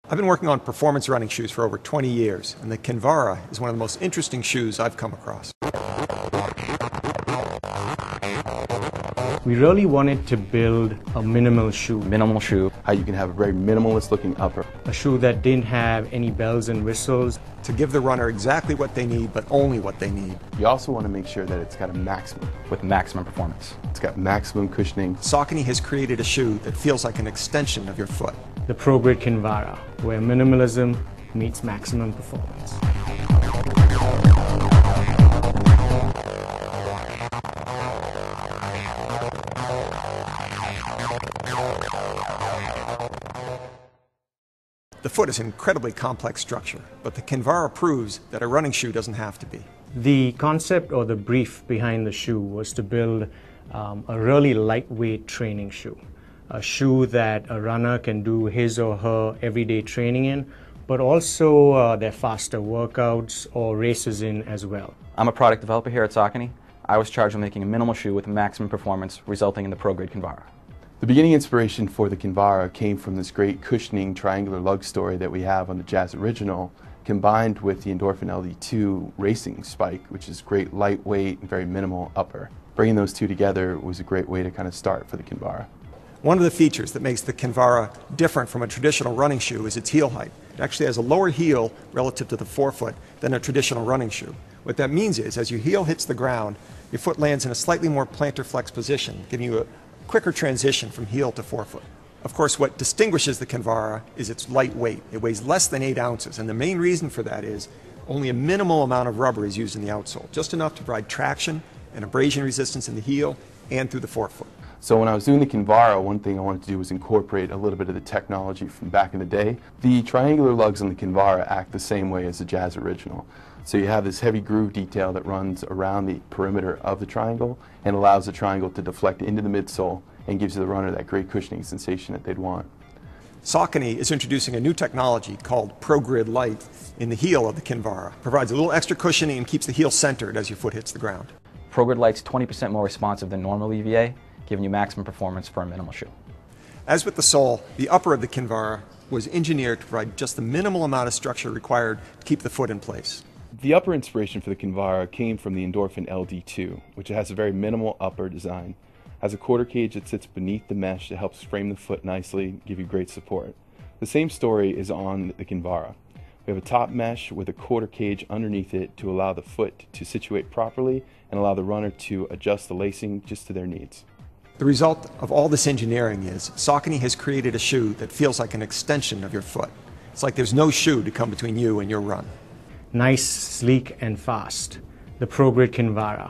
I've been working on performance running shoes for over 20 years, and the Kinvara is one of the most interesting shoes I've come across. We really wanted to build a minimal shoe. Minimal shoe, how you can have a very minimalist looking upper. A shoe that didn't have any bells and whistles. To give the runner exactly what they need, but only what they need. You also want to make sure that it's got a maximum. With maximum performance. It's got maximum cushioning. Saucony has created a shoe that feels like an extension of your foot. The ProGrid Kinvara, where minimalism meets maximum performance. The foot is an incredibly complex structure, but the Kinvara proves that a running shoe doesn't have to be. The concept or the brief behind the shoe was to build a really lightweight training shoe. A shoe that a runner can do his or her everyday training in, but also their faster workouts or races in as well. I'm a product developer here at Saucony. I was charged with making a minimal shoe with maximum performance, resulting in the ProGrid Kinvara. The beginning inspiration for the Kinvara came from this great cushioning triangular lug story that we have on the Jazz Original, combined with the Endorphin LD2 racing spike, which is great lightweight and very minimal upper. Bringing those two together was a great way to kind of start for the Kinvara. One of the features that makes the Kinvara different from a traditional running shoe is its heel height. It actually has a lower heel relative to the forefoot than a traditional running shoe. What that means is, as your heel hits the ground, your foot lands in a slightly more plantar flex position, giving you a quicker transition from heel to forefoot. Of course, what distinguishes the Kinvara is its light weight. It weighs less than 8 ounces, and the main reason for that is only a minimal amount of rubber is used in the outsole, just enough to provide traction and abrasion resistance in the heel and through the forefoot. So when I was doing the Kinvara, one thing I wanted to do was incorporate a little bit of the technology from back in the day. The triangular lugs on the Kinvara act the same way as the Jazz Original. So you have this heavy groove detail that runs around the perimeter of the triangle and allows the triangle to deflect into the midsole and gives the runner that great cushioning sensation that they'd want. Saucony is introducing a new technology called ProGrid Light in the heel of the Kinvara. It provides a little extra cushioning and keeps the heel centered as your foot hits the ground. ProGrid Light's 20% more responsive than normal EVA, giving you maximum performance for a minimal shoe. As with the sole, the upper of the Kinvara was engineered to provide just the minimal amount of structure required to keep the foot in place. The upper inspiration for the Kinvara came from the Endorphin LD2, which has a very minimal upper design. Has a quarter cage that sits beneath the mesh that helps frame the foot nicely, give you great support. The same story is on the Kinvara. We have a top mesh with a quarter cage underneath it to allow the foot to situate properly and allow the runner to adjust the lacing just to their needs. The result of all this engineering is Saucony has created a shoe that feels like an extension of your foot. It's like there's no shoe to come between you and your run. Nice, sleek, and fast. The ProGrid Kinvara.